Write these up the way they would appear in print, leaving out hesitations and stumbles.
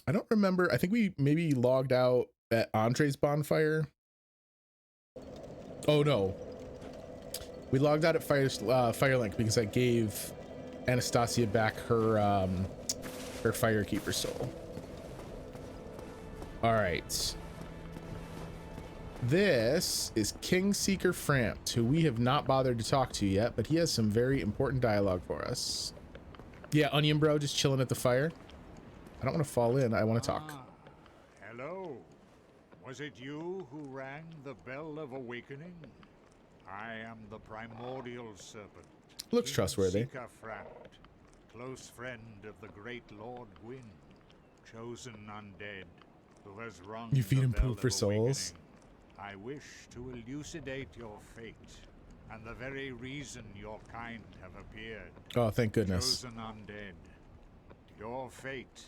I don't remember. I think we maybe logged out at Entree's bonfire. Oh no, we logged out at Firelink because I gave Anastasia back her her Firekeeper soul. All right. This is King Seeker Frampt, who we have not bothered to talk to yet, but he has some very important dialogue for us. Yeah, Onion Bro, just chilling at the fire. I don't want to fall in. I want to talk. Hello. Was it you who rang the bell of awakening? I am the primordial serpent. Looks trustworthy. Seeker Frampt, close friend of the great Lord Gwyn, chosen undead, who has rung You feed the him bell poop for of souls? awakening. I wish to elucidate your fate, and the very reason your kind have appeared. Oh, thank goodness. Chosen undead, your fate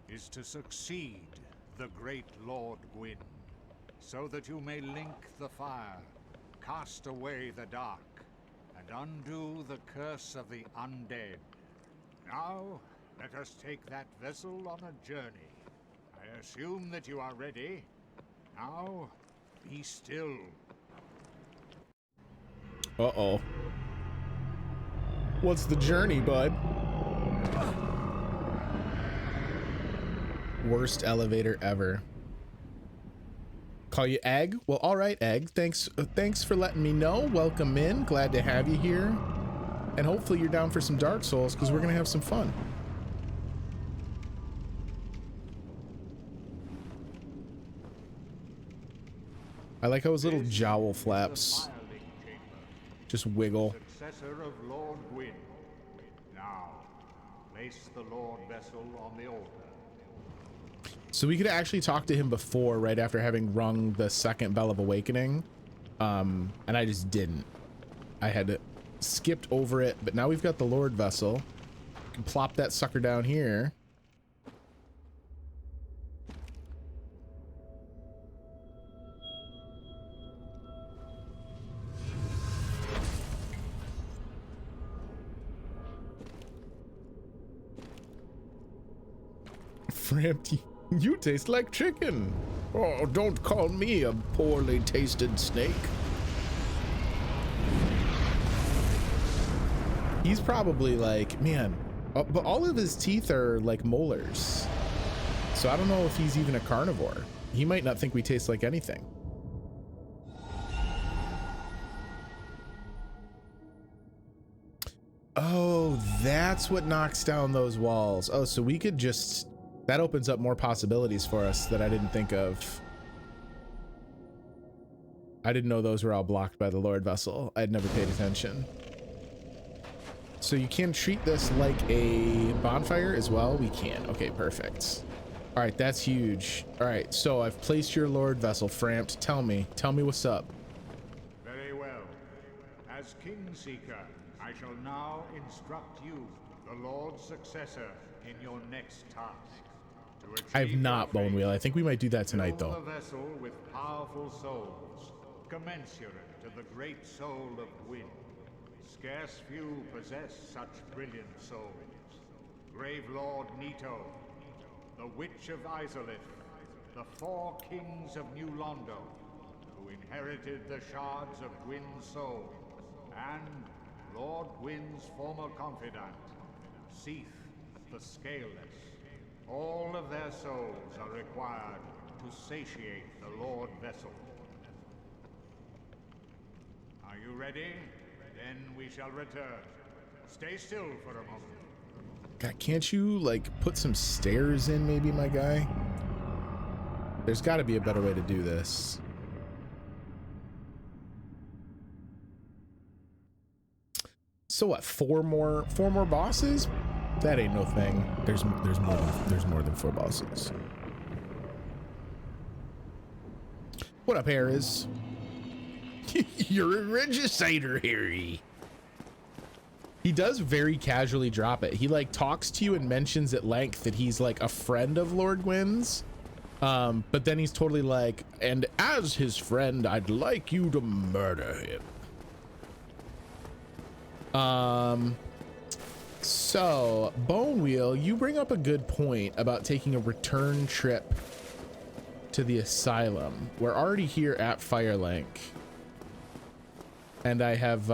is to succeed the great Lord Gwyn, so that you may link the fire, cast away the dark, and undo the curse of the undead. Now, let us take that vessel on a journey. I assume that you are ready. Now, be still. Uh-oh. What's the journey, bud? Worst elevator ever. Call you Egg? Well, all right, Egg. Thanks for letting me know. Welcome in. Glad to have you here. And hopefully you're down for some Dark Souls, because we're going to have some fun. I like how his little jowl flaps just wiggle. Successor of Lord Gwyn. Now, place the Lord vessel on the altar. So we could actually talk to him before, right after having rung the second bell of awakening. And I just didn't. I had skipped over it, but now we've got the Lord vessel. We can plop that sucker down here. Frampt, you taste like chicken. Oh, don't call me a poorly tasted snake. He's probably like, man, but all of his teeth are like molars. So I don't know if he's even a carnivore. He might not think we taste like anything. Oh, that's what knocks down those walls. Oh, so we could just... That opens up more possibilities for us that I didn't think of. I didn't know those were all blocked by the Lord Vessel. I'd never paid attention. So you can treat this like a bonfire as well? We can. Okay, perfect. All right, that's huge. All right, so I've placed your Lord Vessel. Frampt, tell me what's up. Very well. As King Seeker, I shall now instruct you, the Lord's successor, in your next task. I have not, Bone Wheel. I think we might do that tonight, though. Fill the vessel with powerful souls, commensurate to the great soul of Gwyn. Scarce few possess such brilliant souls. Grave Lord Nito, the Witch of Izalith, the 4 kings of New Londo, who inherited the shards of Gwyn's soul, and Lord Gwyn's former confidant, Seath the Scaleless. All of their souls are required to satiate the Lord Vessel. Are you ready? Then we shall return. Stay still for a moment. God, can't you, like, put some stairs in, maybe, my guy? There's got to be a better way to do this. So what? Four more bosses? That ain't no thing. There's more than 4 bosses. What up, Harris? You're a regisator, Harry. He does very casually drop it. He like talks to you and mentions at length that he's like a friend of Lord Gwyn's. But then he's totally like, and as his friend, I'd like you to murder him. So, Bone Wheel, you bring up a good point about taking a return trip to the Asylum. We're already here at Firelink. And I have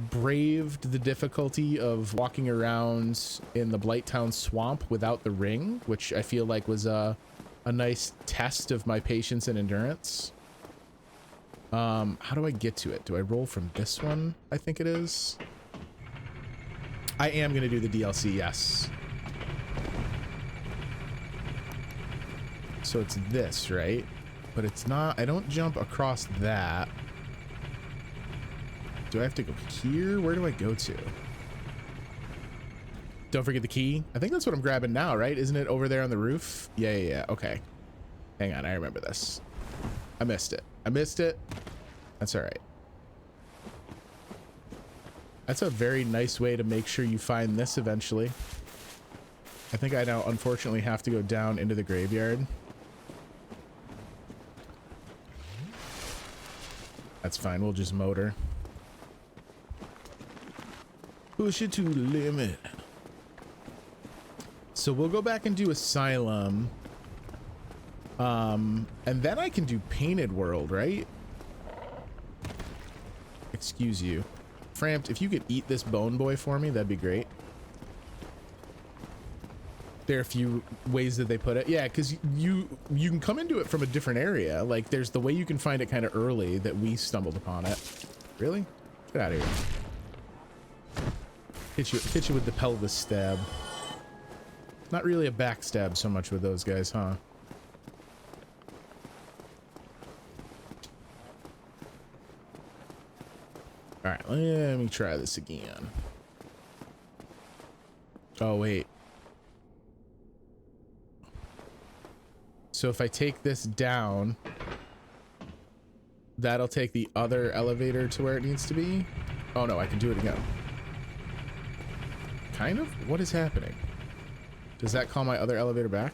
braved the difficulty of walking around in the Blighttown swamp without the ring, which I feel like was a nice test of my patience and endurance. How do I get to it? Do I roll from this one? I think it is. I am going to do the DLC, yes. So it's this, right? But it's not, I don't jump across that. Do I have to go here? Where do I go to? Don't forget the key. I think that's what I'm grabbing now, right? Isn't it over there on the roof? Yeah. Okay. Hang on, I remember this. I missed it. That's all right. That's a very nice way to make sure you find this eventually. I think I now unfortunately have to go down into the graveyard. That's fine, we'll just motor. Push it to the limit. So we'll go back and do Asylum. And then I can do Painted World, right? Excuse you. Framped, if you could eat this bone boy for me, that'd be great. There are a few ways that they put it. Yeah, because you can come into it from a different area. Like, there's the way you can find it kind of early that we stumbled upon it. Really? Get out of here. Hit you with the pelvis stab. Not really a backstab so much with those guys, huh? All right, let me try this again. Oh, wait. So if I take this down, that'll take the other elevator to where it needs to be. Oh no, I can do it again. Kind of? What is happening? Does that call my other elevator back?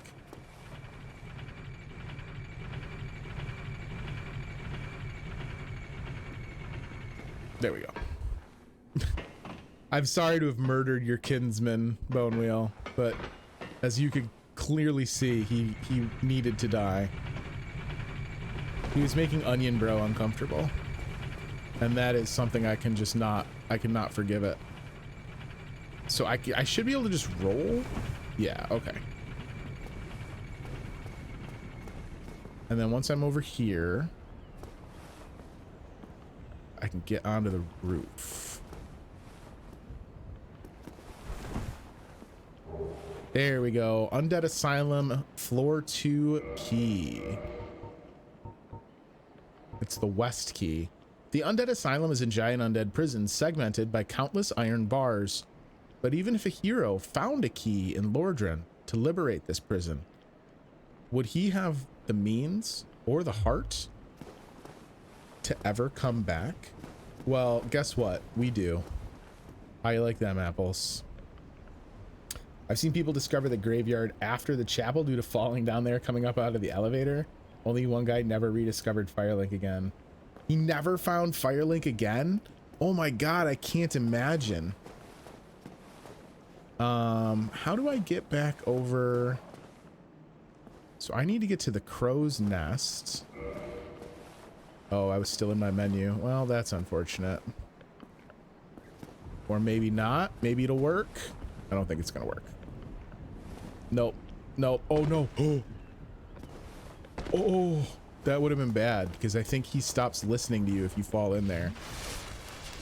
There we go. I'm sorry to have murdered your kinsman, Bone Wheel, but as you could clearly see, he needed to die. He was making Onion Bro uncomfortable. And that is something I cannot forgive it. So I should be able to just roll? Yeah, okay. And then once I'm over here, I can get onto the roof. There we go. Undead Asylum, floor 2 key. It's the west key. The Undead Asylum is a giant undead prison segmented by countless iron bars. But even if a hero found a key in Lordran to liberate this prison, would he have the means or the heart to ever come back? Well, guess what? We do. How you like them apples? I've seen people discover the graveyard after the chapel due to falling down there coming up out of the elevator. Only one guy never rediscovered Firelink again. He never found Firelink again? Oh my god, I can't imagine. How do I get back over? So I need to get to the crow's nest. Oh, I was still in my menu. Well, that's unfortunate. Or maybe not. Maybe it'll work. I don't think it's gonna work. Nope. Nope. Oh no. Oh, that would have been bad because I think he stops listening to you if you fall in there.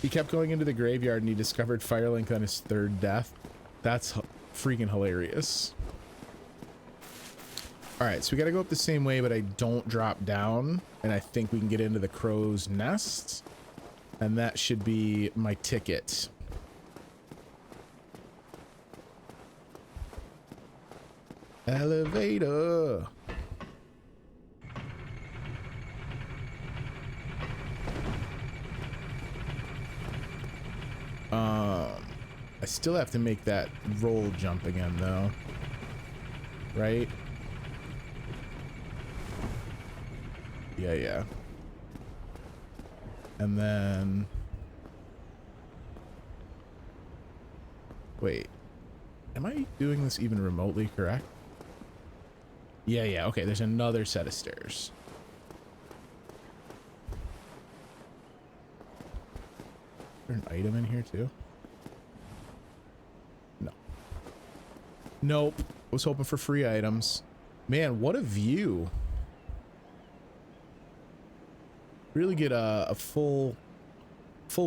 He kept going into the graveyard and he discovered Firelink on his third death. That's freaking hilarious. All right, so we got to go up the same way, but I don't drop down. And I think we can get into the crow's nest. And that should be my ticket. Elevator. I still have to make that roll jump again, though. Right? Yeah. And then... Wait, am I doing this even remotely correct? Yeah, okay, there's another set of stairs. Is there an item in here too? No. Nope. I was hoping for free items. Man, what a view. Really get a full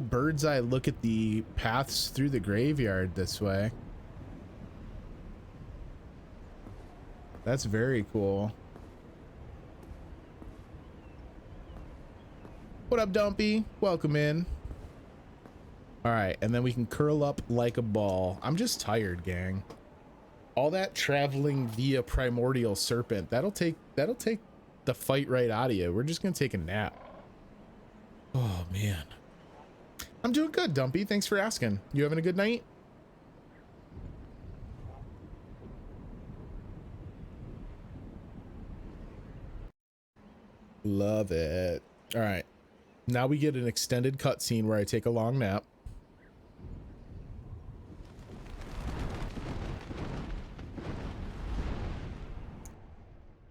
bird's eye look at the paths through the graveyard this way. That's very cool. What up, Dumpy? Welcome in. All right, and then we can curl up like a ball. I'm just tired, gang. All that traveling via primordial serpent, that'll take the fight right out of you. We're just gonna take a nap. Oh man. I'm doing good, Dumpy. Thanks for asking. You having a good night? Love it. All right. Now we get an extended cutscene where I take a long nap.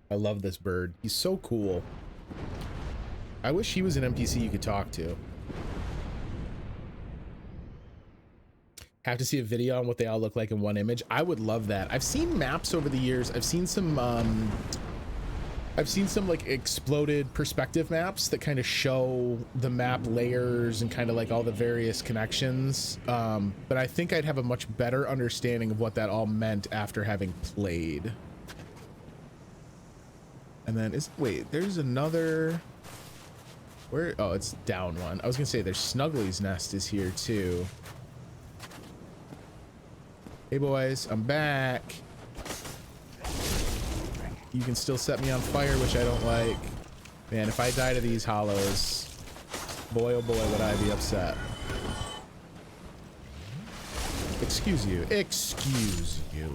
I love this bird. He's so cool. I wish he was an NPC you could talk to. Have to see a video on what they all look like in one image. I would love that. I've seen maps over the years. I've seen some like exploded perspective maps that kind of show the map layers and kind of like all the various connections. But I think I'd have a much better understanding of what that all meant after having played. And then wait, there's another, where? Oh, it's down one. I was gonna say there's Snuggly's nest is here too. Hey boys, I'm back. You can still set me on fire, which I don't like. Man, if I die to these hollows, boy oh boy would I be upset. Excuse you. Excuse you.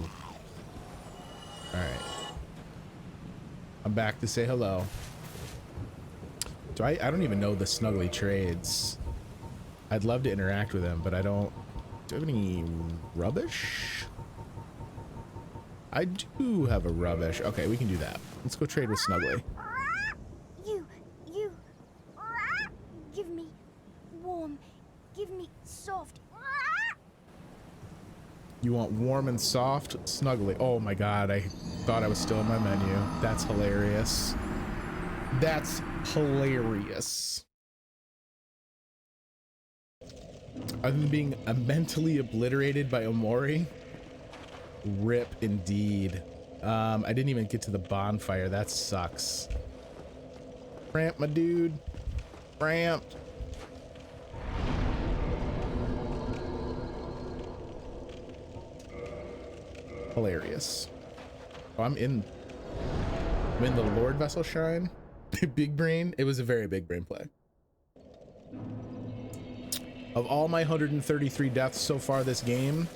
Alright. I'm back to say hello. I don't even know the Snuggly trades. I'd love to interact with him, but I don't. Do I have any rubbish? I do have a rubbish. Okay, we can do that. Let's go trade with Snuggly. You give me warm, give me soft. You want warm and soft? Snuggly. Oh my god, I thought I was still in my menu. That's hilarious. That's hilarious. Other than being mentally obliterated by Omori, rip indeed. I didn't even get to the bonfire. That sucks. Ramp, my dude. Ramp. Hilarious. Oh, I'm in the Lord Vessel Shrine. Big brain. It was a very big brain play. Of all my 133 deaths so far this game,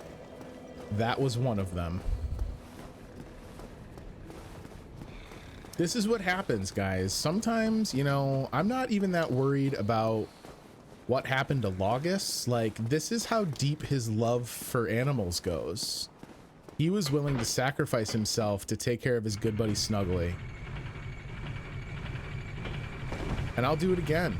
that was one of them. This is what happens, guys. Sometimes, you know, I'm not even that worried about what happened to Logus. Like, this is how deep his love for animals goes. He was willing to sacrifice himself to take care of his good buddy Snuggly. And I'll do it again.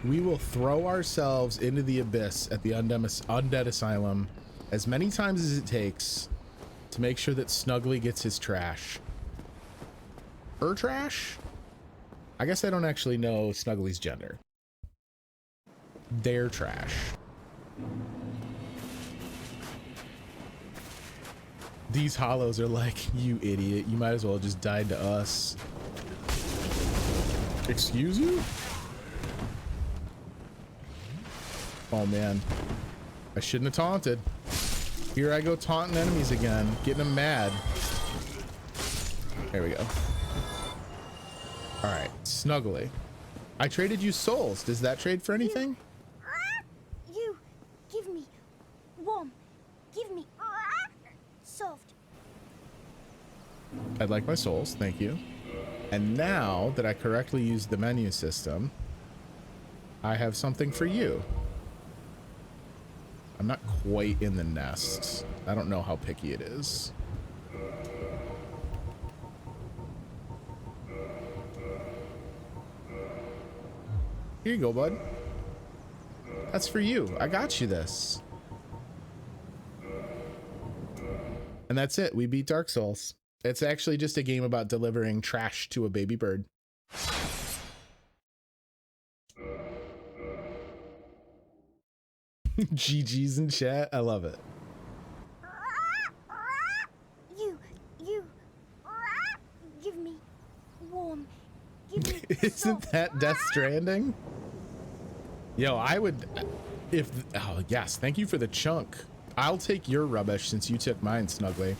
We will throw ourselves into the abyss at the Undead Asylum as many times as it takes to make sure that Snuggly gets his trash. Her trash? I guess I don't actually know Snuggly's gender. Their trash. These hollows are like, you idiot, you might as well have just died to us. Excuse you? Oh man, I shouldn't have taunted. Here I go taunting enemies again, getting them mad. There we go. All right, Snuggly. I traded you souls. Does that trade for anything? You give me warm, give me soft. I'd like my souls, thank you. And now that I correctly used the menu system, I have something for you. I'm not quite in the nest. I don't know how picky it is. Here you go, bud. That's for you. I got you this. And that's it. We beat Dark Souls. It's actually just a game about delivering trash to a baby bird. GG's in chat. I love it. You, give me warm. Give me Isn't soft. that Death Stranding? Yo, I would, if, oh yes, thank you for the chunk. I'll take your rubbish since you took mine, Snuggly.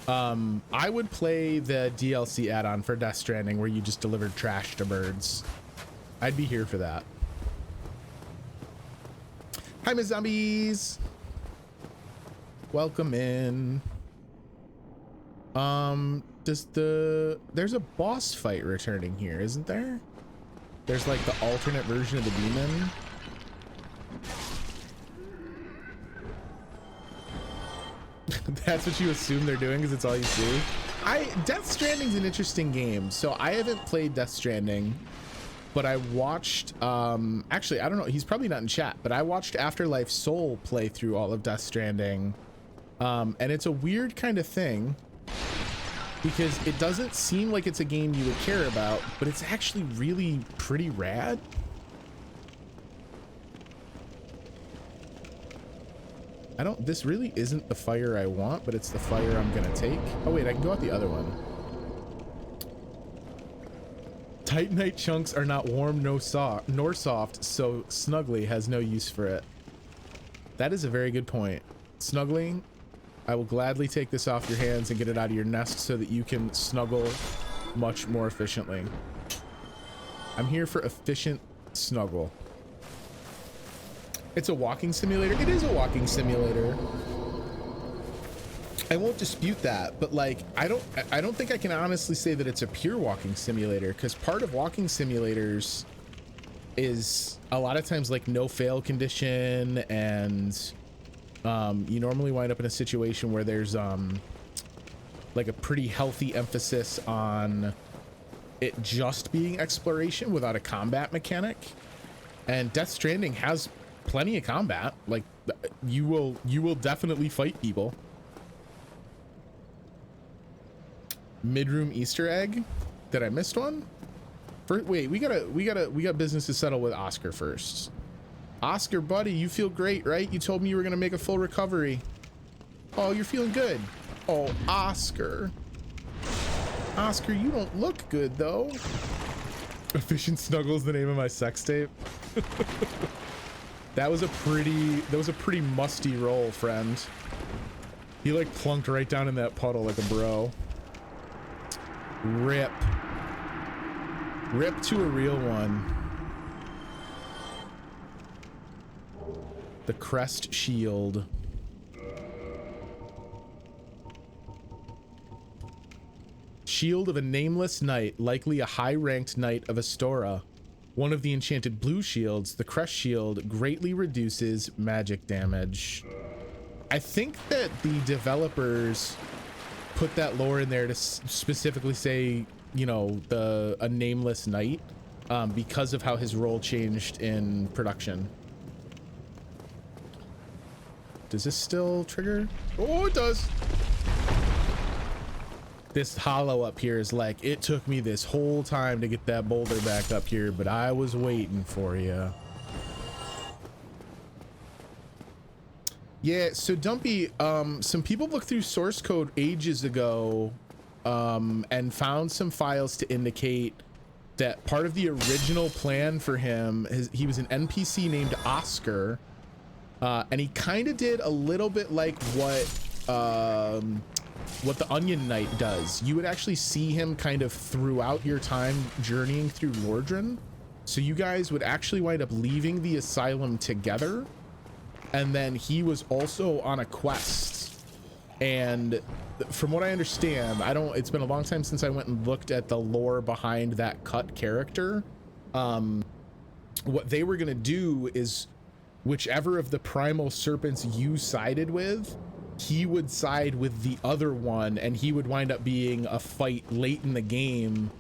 I would play the DLC add-on for Death Stranding where you just delivered trash to birds. I'd be here for that. Hi, Miss Zombies. Welcome in. There's a boss fight returning here, isn't there? There's like the alternate version of the demon. That's what you assume they're doing because it's all you see. Death Stranding's an interesting game. So I haven't played Death Stranding, but I watched, actually, I don't know, he's probably not in chat, but I watched Afterlife Soul play through all of Death Stranding. And it's a weird kind of thing because it doesn't seem like it's a game you would care about, but it's actually really pretty rad. This really isn't the fire I want, but it's the fire I'm gonna take. Oh wait, I can go out the other one. Titanite chunks are not warm nor soft, so Snuggly has no use for it. That is a very good point. Snuggly, I will gladly take this off your hands and get it out of your nest so that you can snuggle much more efficiently. I'm here for efficient snuggle. It's a walking simulator. It is a walking simulator. I won't dispute that, but like I don't think I can honestly say that it's a pure walking simulator, because part of walking simulators is a lot of times like no fail condition, and you normally wind up in a situation where there's like a pretty healthy emphasis on it just being exploration without a combat mechanic. And Death Stranding has plenty of combat. Like you will definitely fight people. Mid-room Easter egg. Did I missed one? Wait, we got business to settle with Oscar first. Oscar, buddy, you feel great, right? You told me you were gonna make a full recovery. Oh, you're feeling good. Oh, Oscar. Oscar, you don't look good though. Efficient Snuggle's the name of my sex tape. That was a pretty musty roll, friend. He like plunked right down in that puddle like a bro. Rip to a real one. The crest shield. Shield of a nameless knight, likely a high-ranked knight of Astora. One of the enchanted blue shields, the crest shield, greatly reduces magic damage. I think that the developers put that lore in there to specifically say, you know, a nameless knight, because of how his role changed in production. Does this still trigger? Oh, it does. This hollow up here is like, it took me this whole time to get that boulder back up here, but I was waiting for you. Yeah, so Dumpy, some people looked through source code ages ago and found some files to indicate that part of the original plan for him, he was an NPC named Oscar, and he kind of did a little bit like what the Onion Knight does. You would actually see him kind of throughout your time journeying through Lordran. So you guys would actually wind up leaving the Asylum together. And then he was also on a quest And from what I understand, it's been a long time since I went and looked at the lore behind that cut character. What they were gonna do is whichever of the primal serpents you sided with, he would side with the other one, and he would wind up being a fight late in the game,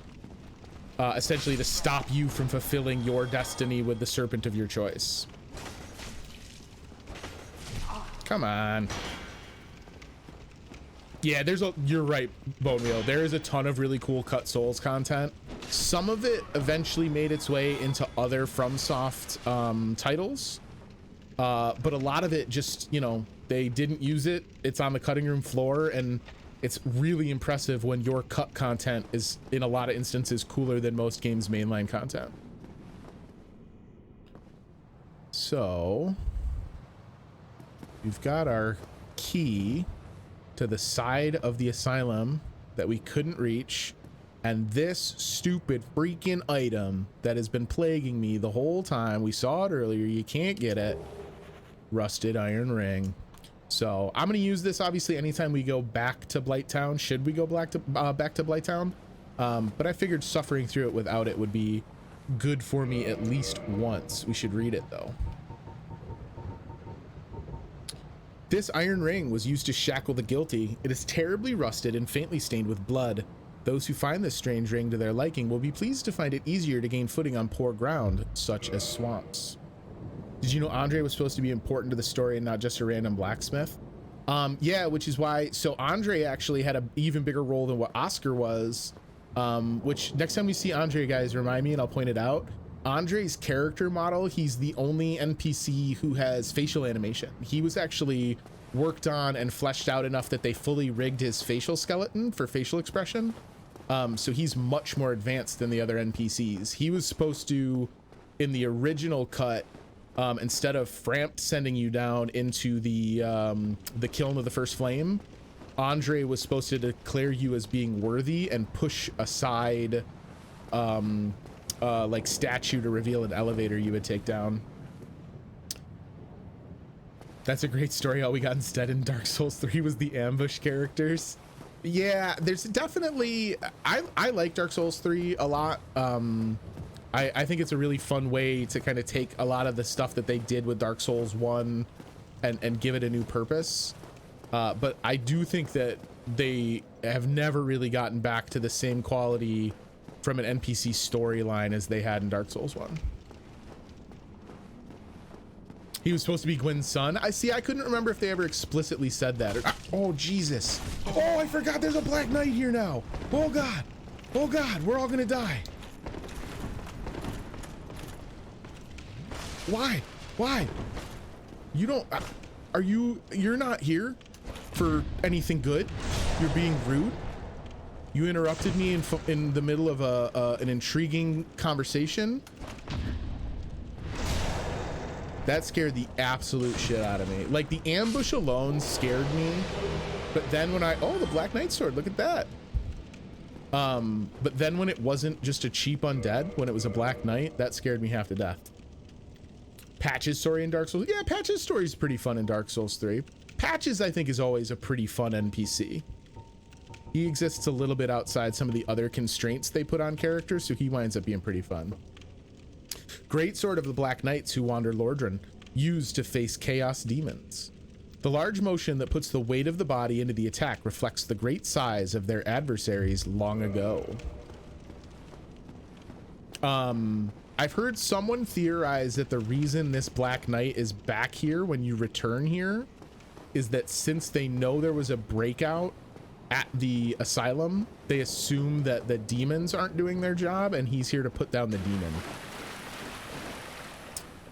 essentially to stop you from fulfilling your destiny with the serpent of your choice. Come on. Yeah, you're right, Bone Wheel. There is a ton of really cool cut Souls content. Some of it eventually made its way into other FromSoft titles, but a lot of it just, you know, they didn't use it. It's on the cutting room floor, and it's really impressive when your cut content is, in a lot of instances, cooler than most games' mainline content. So, we've got our key to the side of the asylum that we couldn't reach, and this stupid freaking item that has been plaguing me the whole time. We saw it earlier. You can't get it. Rusted iron ring. So I'm going to use this obviously anytime we go back to Blighttown, should we go back to Blighttown, but I figured suffering through it without it would be good for me at least once. We should read it though. This iron ring was used to shackle the guilty. It is terribly rusted and faintly stained with blood. Those who find this strange ring to their liking will be pleased to find it easier to gain footing on poor ground, such as swamps. Did you know Andre was supposed to be important to the story and not just a random blacksmith? Yeah, which is why, so Andre actually had an even bigger role than what Oscar was, which next time we see Andre, guys, remind me and I'll point it out. Andre's character model, he's the only NPC who has facial animation. He was actually worked on and fleshed out enough that they fully rigged his facial skeleton for facial expression. So he's much more advanced than the other NPCs. He was supposed to, in the original cut, instead of Frampt sending you down into the kiln of the first flame, Andre was supposed to declare you as being worthy and push aside like statue to reveal an elevator you would take down. That's a great story. All we got instead in Dark Souls 3 was the ambush characters. Yeah, there's definitely, I like Dark Souls 3 a lot. I think it's a really fun way to kind of take a lot of the stuff that they did with Dark Souls 1 and give it a new purpose. But I do think that they have never really gotten back to the same quality from an NPC storyline as they had in Dark Souls 1. He was supposed to be Gwyn's son. I couldn't remember if they ever explicitly said that. Oh, Jesus. Oh, I forgot there's a Black Knight here now. Oh, God. Oh, God. We're all going to die. Why? Why? You don't... You're not here for anything good. You're being rude. You interrupted me in the middle of an intriguing conversation. That scared the absolute shit out of me. Like, the ambush alone scared me. But then when oh, the Black Knight sword, look at that. But then when it wasn't just a cheap undead, when it was a Black Knight, that scared me half to death. Patch's story in Dark Souls. Yeah, Patch's story is pretty fun in Dark Souls 3. Patches, I think, is always a pretty fun NPC. He exists a little bit outside some of the other constraints they put on characters, so he winds up being pretty fun. Great sword of the Black Knights who wander Lordran, used to face chaos demons. The large motion that puts the weight of the body into the attack reflects the great size of their adversaries long ago. I've heard someone theorize that the reason this Black Knight is back here when you return here is that since they know there was a breakout at the asylum, they assume that the demons aren't doing their job and he's here to put down the demon.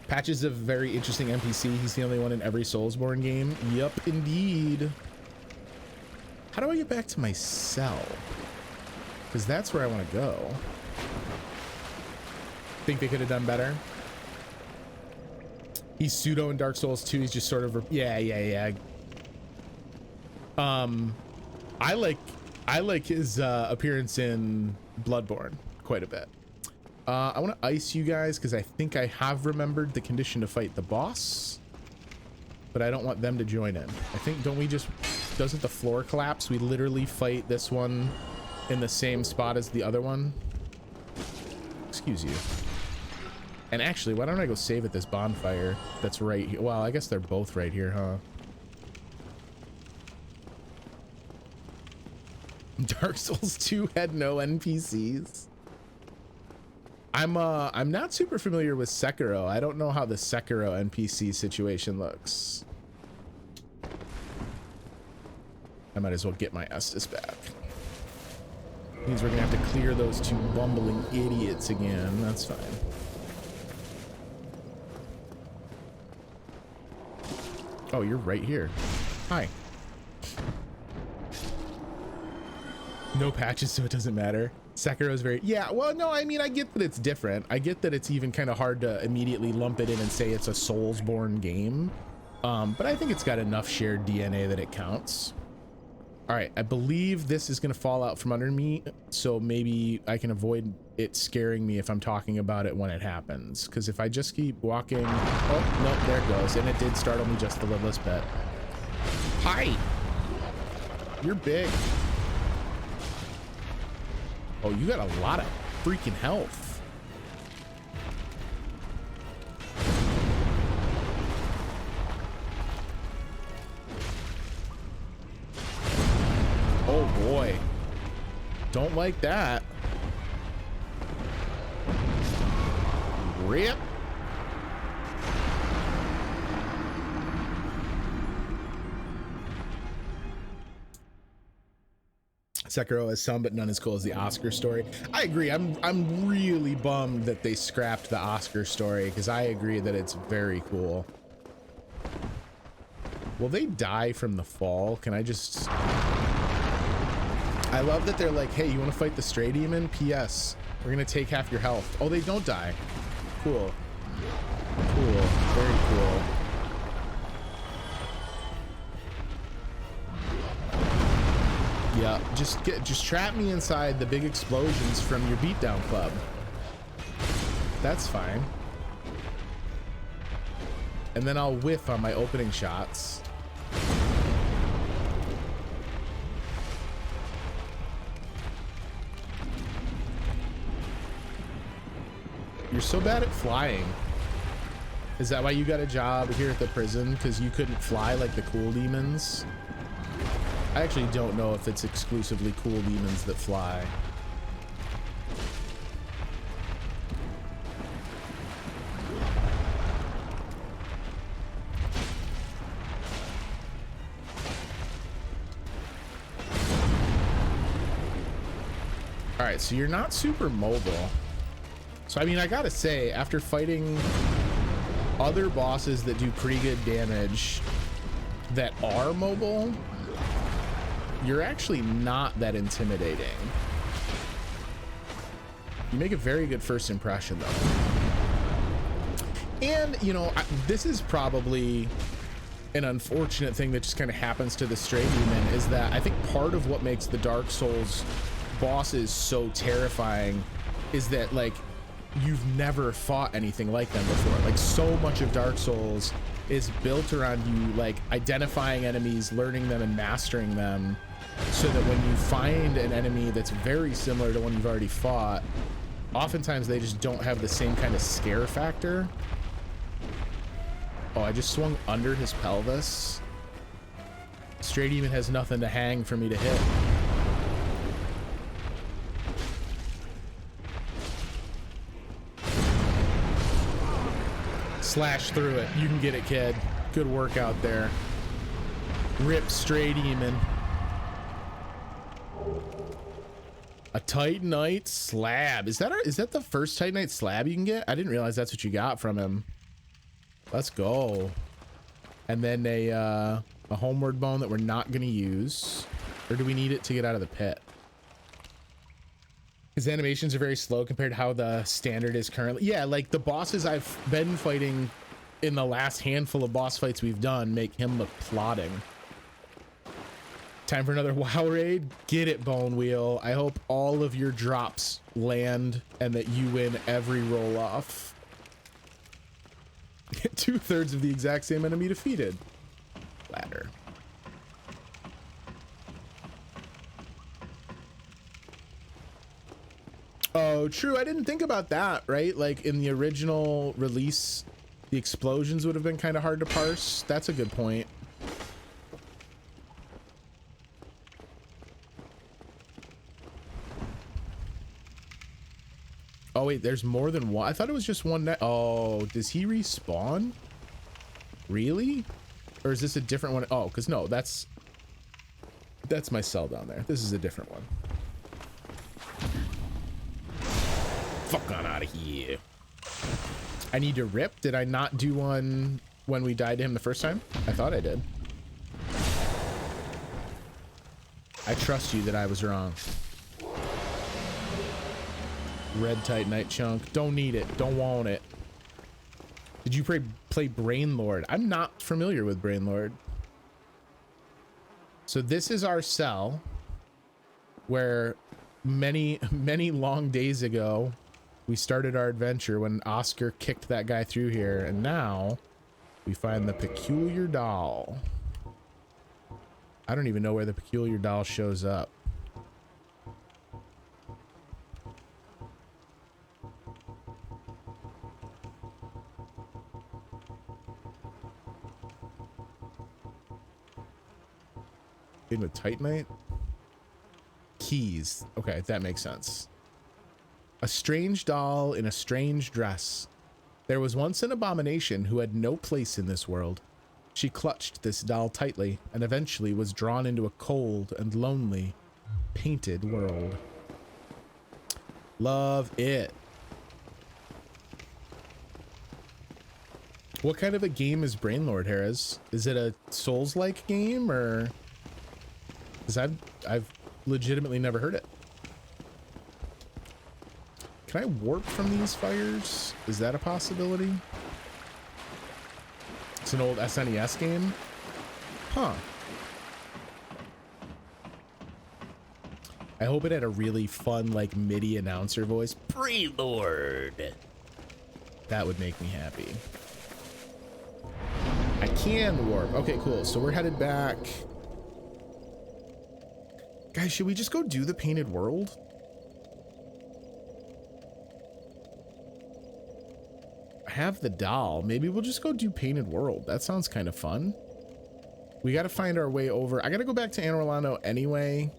Patch is a very interesting NPC. He's the only one in every Soulsborne game. Yup, indeed. How do I get back to my cell? Because that's where I want to go. Think they could have done better? He's pseudo in Dark Souls 2. He's just sort of... Yeah. I like his appearance in Bloodborne quite a bit. I want to ice you guys because I think I have remembered the condition to fight the boss, but I don't want them to join in. I think, don't we just... doesn't the floor collapse? We literally fight this one in the same spot as the other one. Excuse you. And actually, why don't I go save at this bonfire that's right here? Well, I guess they're both right here, huh? Dark Souls 2 had no NPCs. I'm not super familiar with Sekiro. I don't know how the Sekiro NPC situation looks. I might as well get my Estus back. Means we're gonna have to clear those two bumbling idiots again. That's fine. Oh, you're right here. Hi. No patches, so it doesn't matter. Sekiro is very, yeah, well, no, I mean, I get that it's different. I get that it's even kind of hard to immediately lump it in and say it's a Soulsborne game. But I think it's got enough shared DNA that it counts. All right, I believe this is going to fall out from under me, so maybe I can avoid it scaring me if I'm talking about it when it happens. Because if I just keep walking... Oh, no, there it goes. And it did startle me just the littlest bit. Hi! You're big. Oh, you got a lot of freaking health. Oh boy. Don't like that. Rip. Sekiro has some, but none as cool as the Oscar story. I agree. I'm really bummed that they scrapped the Oscar story, because I agree that it's very cool. Will they die from the fall? Can I just... I love that they're like, hey, you want to fight the Stray Demon? P.S. We're going to take half your health. Oh, they don't die. Cool. Cool. Very cool. Yeah, just trap me inside the big explosions from your beatdown club. That's fine. And then I'll whiff on my opening shots. You're so bad at flying. Is that why you got a job here at the prison? Because you couldn't fly like the cool demons? I actually don't know if it's exclusively cool demons that fly. All right, so you're not super mobile. So, I mean, I gotta say, after fighting other bosses that do pretty good damage that are mobile, you're actually not that intimidating. You make a very good first impression, though. And, you know, this is probably an unfortunate thing that just kind of happens to the Stray Demon, is that I think part of what makes the Dark Souls bosses so terrifying is that, like, you've never fought anything like them before. Like, so much of Dark Souls is built around you, like, identifying enemies, learning them, and mastering them, so that when you find an enemy that's very similar to one you've already fought, oftentimes they just don't have the same kind of scare factor. Oh, I just swung under his pelvis. Stray Demon has nothing to hang for me to hit. Slash through it. You can get it, kid. Good work out there. Rip Stray Demon. A Titanite slab. Is that the first Titanite slab you can get? I didn't realize that's what you got from him. Let's go. And then a homeward bone that we're not going to use. Or do we need it to get out of the pit? His animations are very slow compared to how the standard is currently. Yeah, like the bosses I've been fighting in the last handful of boss fights we've done make him look plodding. Time for another WoW raid. Get it, Bone Wheel. I hope all of your drops land and that you win every roll off. 2/3 of the exact same enemy defeated. Ladder. Oh, true. I didn't think about that, right? Like in the original release, the explosions would have been kind of hard to parse. That's a good point. Oh, wait, there's more than one. I thought it was just one. Oh, does he respawn? Really? Or is this a different one? Oh, because no, that's my cell down there. This is a different one. Fuck on out of here. I need to rip. Did I not do one when we died to him the first time? I thought I did. I trust you that I was wrong. Red Titanite chunk. Don't need it. Don't want it. Did you play Brainlord? I'm not familiar with Brainlord. So this is our cell where many long days ago we started our adventure when Oscar kicked that guy through here, and now we find the peculiar doll. I don't even know where the peculiar doll shows up. In with Titanite? Keys. Okay, that makes sense. A strange doll in a strange dress. There was once an abomination who had no place in this world. She clutched this doll tightly and eventually was drawn into a cold and lonely, painted world. Love it. What kind of a game is Brainlord, Harris? Is it a Souls-like game, or? Because I've legitimately never heard it. Can I warp from these fires? Is that a possibility? It's an old SNES game. Huh. I hope it had a really fun, like, MIDI announcer voice. Brainlord. That would make me happy. I can warp. Okay, cool. So we're headed back. Guys, should we just go do the painted world? I have the doll. Maybe we'll just go do painted world. That sounds kind of fun. We got to find our way over. I got to go back to Anor Londo anyway.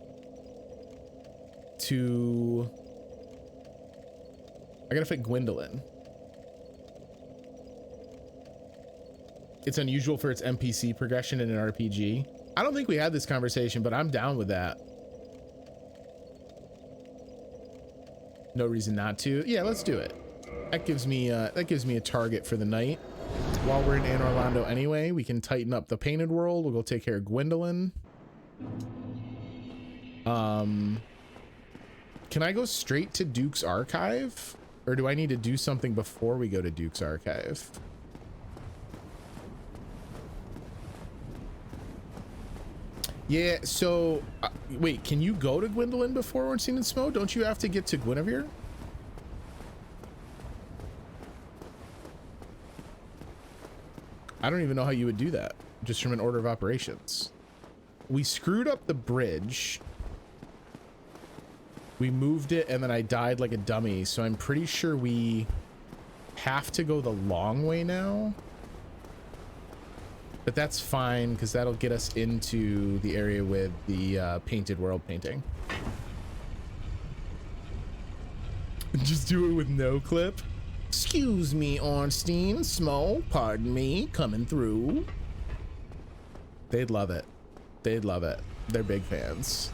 I got to fit Gwendolyn. It's unusual for its NPC progression in an RPG. I don't think we had this conversation, but I'm down with that. No reason not to. Yeah, let's do it. That gives me a target for the night. While we're in Anor Londo anyway, we can tighten up the painted world. We'll go take care of Gwendolyn. Can I go straight to Duke's Archive? Or do I need to do something before we go to Duke's Archive? Yeah, so wait, can you go to Gwendolyn before Ornstein and Smoke? Don't you have to get to Guinevere? I don't even know how you would do that, just from an order of operations. We screwed up the bridge. We moved it and then I died like a dummy, so I'm pretty sure we have to go the long way now. But that's fine, because that'll get us into the area with the painted world painting. Just do it with no clip. Excuse me, Ornstein, Smo, pardon me, coming through. They'd love it. They'd love it. They're big fans.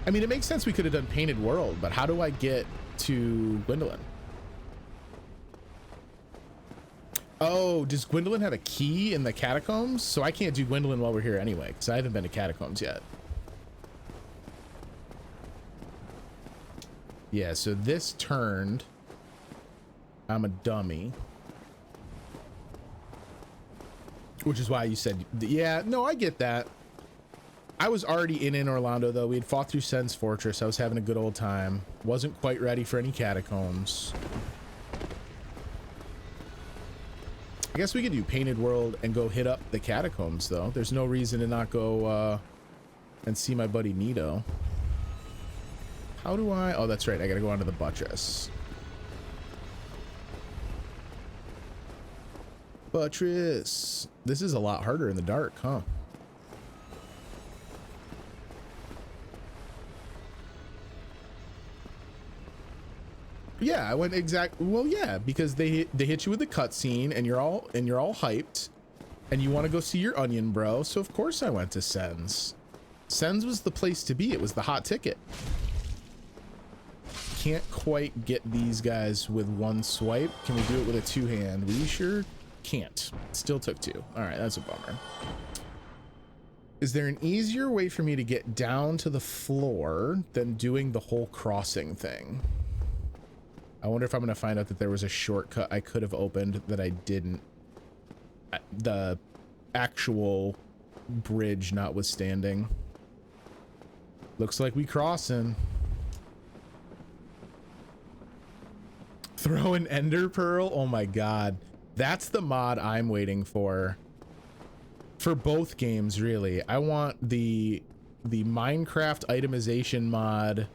I mean, it makes sense we could have done painted world, but how do I get to Gwendolyn? Oh, does Gwendolyn have a key in the catacombs? So I can't do Gwendolyn while we're here anyway, because I haven't been to catacombs yet. Yeah, so this turned. I'm a dummy. Which is why you said, yeah, no, I get that. I was already in Anor Londo, though. We had fought through Sen's Fortress. I was having a good old time. Wasn't quite ready for any catacombs. I guess we could do painted world and go hit up the catacombs, though. There's no reason to not go and see my buddy Nito. How do I? Oh, that's right. I gotta go onto the buttress. Buttress. This is a lot harder in the dark, huh? Yeah, I went well, yeah, because they hit you with the cutscene and you're all hyped and you want to go see your onion bro. So of course I went to Sen's. Sen's was the place to be. It was the hot ticket. Can't quite get these guys with one swipe. Can we do it with a two-hand? We sure can't. Still took two. All right, that's a bummer. Is there an easier way for me to get down to the floor than doing the whole crossing thing? I wonder if I'm gonna find out that there was a shortcut I could have opened that I didn't. The actual bridge notwithstanding. Looks like we crossing. Throw an ender pearl. Oh my god, that's the mod I'm waiting for both games, really. I want the Minecraft itemization mod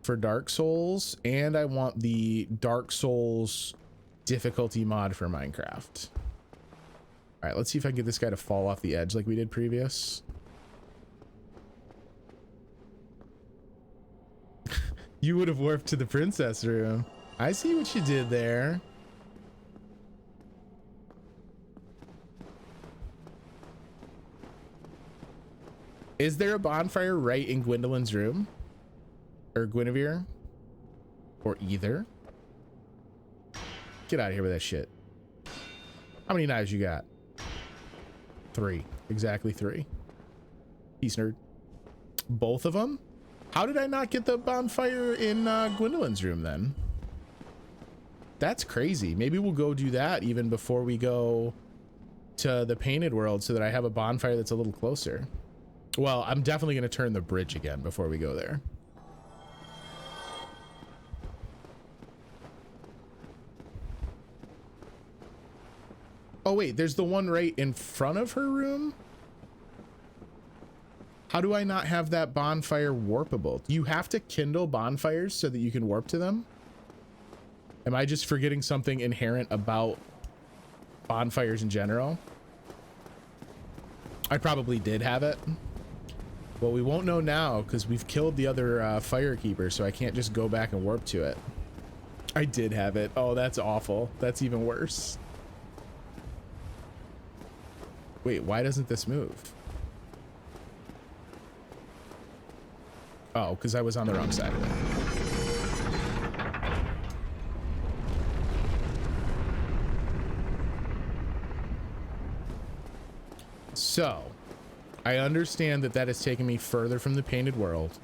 for Dark Souls, and I want the Dark Souls difficulty mod for Minecraft. All right, let's see if I can get this guy to fall off the edge like we did previous. You would have warped to the princess room. I see what you did there. Is there a bonfire right in Gwendolyn's room? Or Guinevere? Or either? Get out of here with that shit. How many knives you got? 3. Exactly 3. Peace, nerd. Both of them? How did I not get the bonfire in Gwendolyn's room then? That's crazy. Maybe we'll go do that even before we go to the painted world so that I have a bonfire that's a little closer. Well, I'm definitely going to turn the bridge again before we go there. Oh wait, there's the one right in front of her room? How do I not have that bonfire warpable? Do you have to kindle bonfires so that you can warp to them? Am I just forgetting something inherent about bonfires in general? I probably did have it. Well, we won't know now because we've killed the other firekeeper, so I can't just go back and warp to it. I did have it. Oh, that's awful. That's even worse. Wait, why doesn't this move? Oh, because I was on the wrong side of it. So, I understand that that has taken me further from the painted world.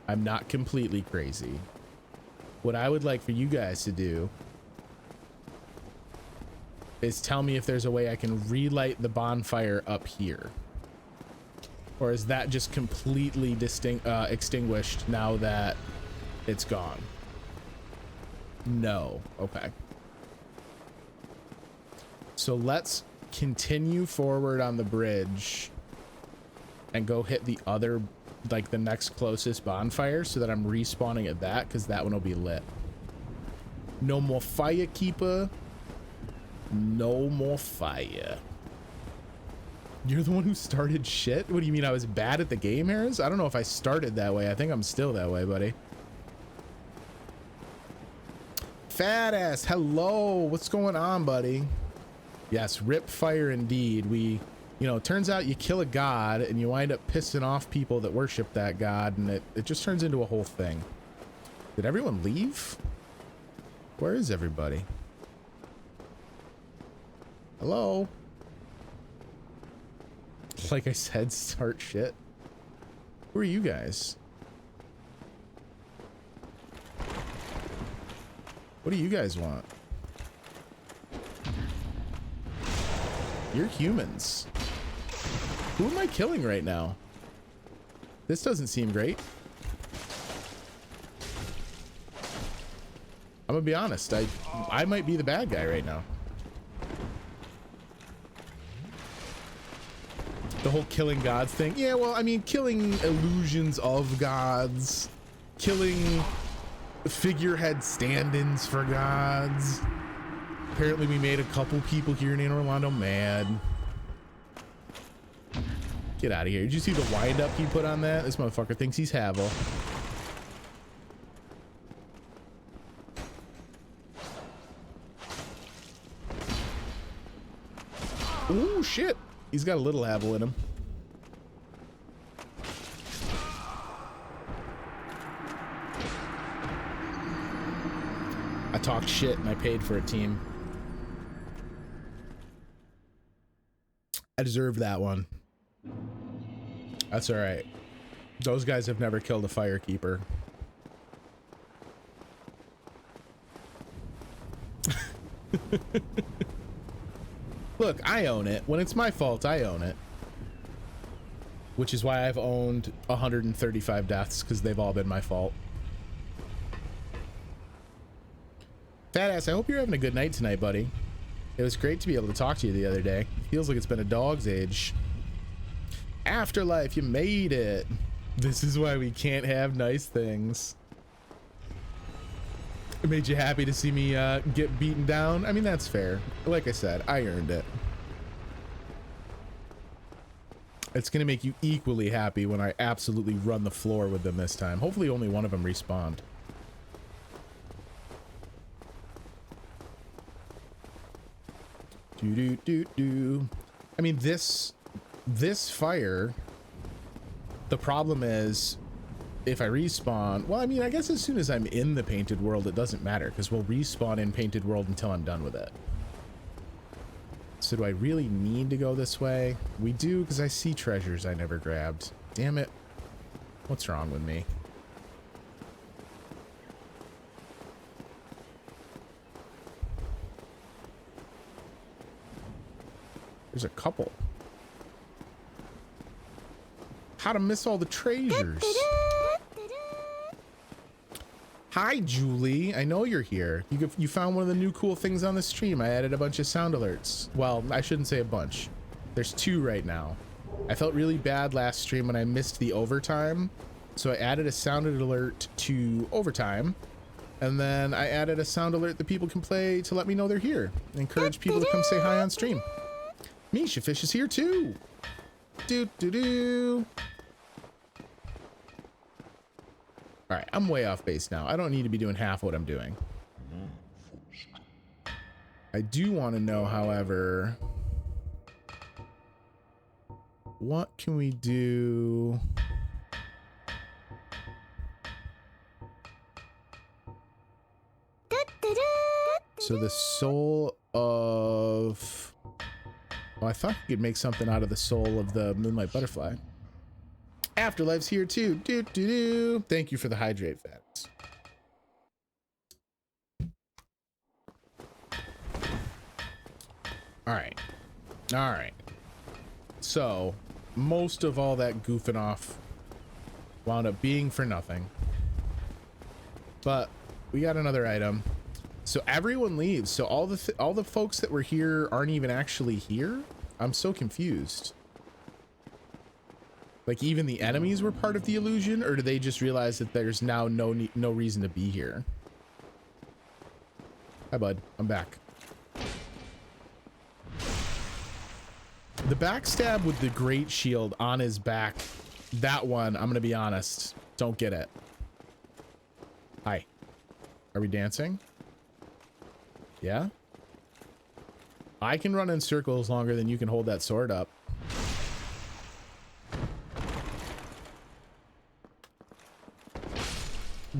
I'm not completely crazy. What I would like for you guys to do is tell me if there's a way I can relight the bonfire up here. Or is that just completely extinguished now that it's gone? No. Okay. So let's continue forward on the bridge and go hit the other, like the next closest bonfire so that I'm respawning at that, because that one will be lit. No more firekeeper. No more fire. You're the one who started shit? What do you mean I was bad at the game, Harris? I don't know if I started that way. I think I'm still that way, buddy. Fat ass, hello. What's going on, buddy? Yes, rip fire indeed. You know, it turns out you kill a god and you wind up pissing off people that worship that god, and it just turns into a whole thing. Did everyone leave? Where is everybody? Hello? Like I said, start shit. Who are you guys? What do you guys want? You're humans. Who am I killing right now? This doesn't seem great. I'm gonna be honest. I might be the bad guy right now. The whole killing gods thing. Yeah, well, I mean, killing illusions of gods killing figurehead stand-ins for gods. Apparently we made a couple people here in Anor Londo mad. Get out of here. Did you see the wind up he put on that? This motherfucker thinks he's Havel. Ooh, shit. He's got a little Havel in him. I talked shit and I paid for a team. I deserve that one. That's all right. Those guys have never killed a firekeeper. Look, I own it. When it's my fault, I own it. Which is why I've owned 135 deaths, because they've all been my fault. Fat ass, I hope you're having a good night tonight, buddy. It was great to be able to talk to you the other day. Feels like it's been a dog's age. Afterlife, you made it. This is why we can't have nice things. It made you happy to see me get beaten down? I mean, that's fair. Like I said, I earned it. It's gonna make you equally happy when I absolutely run the floor with them this time. Hopefully only one of them respawned. Do. I mean, this fire, the problem is if I respawn, well, I mean, I guess as soon as I'm in the painted world, it doesn't matter because we'll respawn in painted world until I'm done with it. So do I really need to go this way? We do, because I see treasures I never grabbed. Damn it. What's wrong with me? There's a couple. How to miss all the treasures. Hi, Julie. I know you're here. You found one of the new cool things on the stream. I added a bunch of sound alerts. Well, I shouldn't say a bunch. There's 2 right now. I felt really bad last stream when I missed the overtime. So I added a sound alert to overtime. And then I added a sound alert that people can play to let me know they're here. Encourage people to come say hi on stream. Misha Fish is here too. All right, I'm way off base now. I don't need to be doing half what I'm doing. I do want to know, however, what can we do? So the soul of... Well, I thought you could make something out of the soul of the moonlight butterfly. Afterlife's here too. Thank you for the hydrate, Fats. All right. So most of all that goofing off wound up being for nothing. But we got another item. So everyone leaves. So all the folks that were here aren't even actually here. I'm so confused. Like even the enemies were part of the illusion, or do they just realize that there's now no reason to be here? Hi, bud. I'm back. The backstab with the great shield on his back, that one, I'm gonna be honest, don't get it. Hi. Are we dancing? Yeah? I can run in circles longer than you can hold that sword up.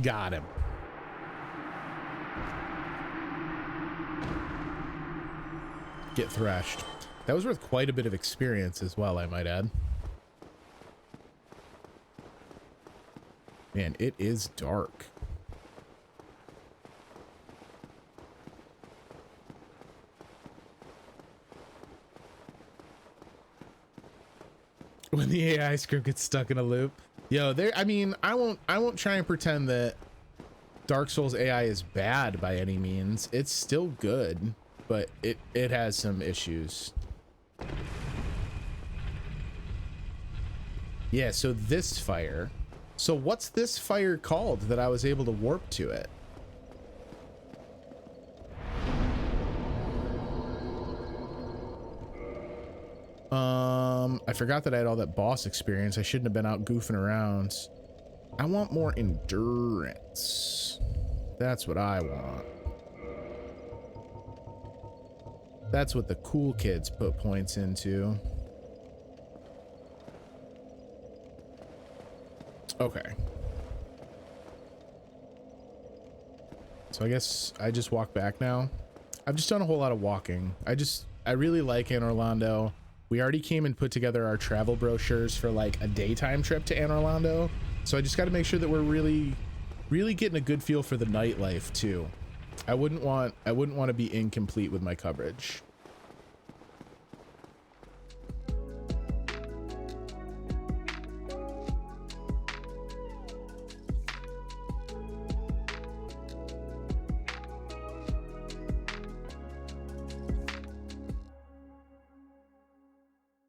Got him. Get thrashed. That was worth quite a bit of experience as well, I might add. Man, it is dark. When the AI script gets stuck in a loop. Yo, there, I mean, I won't try and pretend that Dark Souls AI is bad by any means. It's still good, but it has some issues. Yeah, so this fire. So what's this fire called that I was able to warp to it? I forgot that I had all that boss experience. I shouldn't have been out goofing around. I want more endurance. That's what I want. That's what the cool kids put points into. Okay. So I guess I just walk back now. I've just done a whole lot of walking. I really like Anor Londo. We already came and put together our travel brochures for like a daytime trip to Anor Londo. So I just got to make sure that we're really getting a good feel for the nightlife too. I wouldn't want to be incomplete with my coverage.